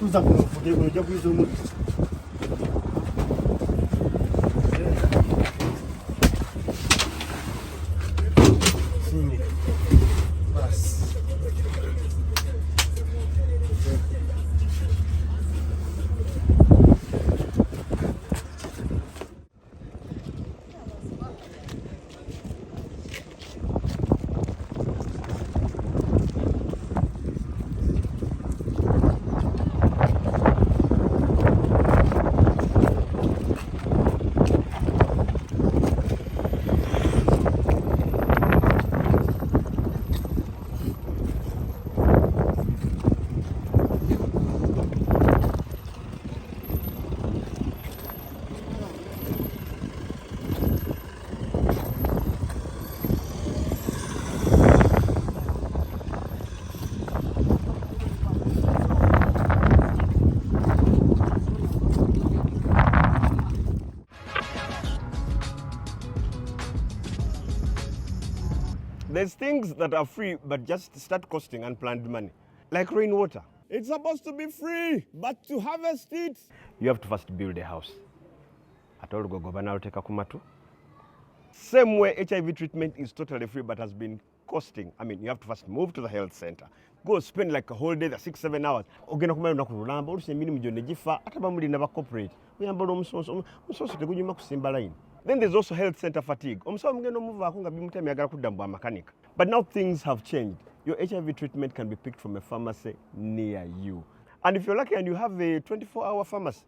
tuza kufuge unajua kuizo mtu. Sini. Bas. There's things that are free but just start costing unplanned money, like rainwater. It's supposed to be free, but to harvest it, you have to first build a house. Atolo governor take kumatu. Same way HIV treatment is totally free but has been costing. I mean, you have to first move to the health center. Go spend like a whole day, 6-7 hours. Ogenda kumala nakulamba oluse mini mujone jifa atabamuli na corporate. Uyambalo omusonso tegunyuma kusimba line. Then there's also health center fatigue. But now things have changed. Your HIV treatment can be picked from a pharmacy near you. And if you're lucky and you have a 24-hour pharmacy,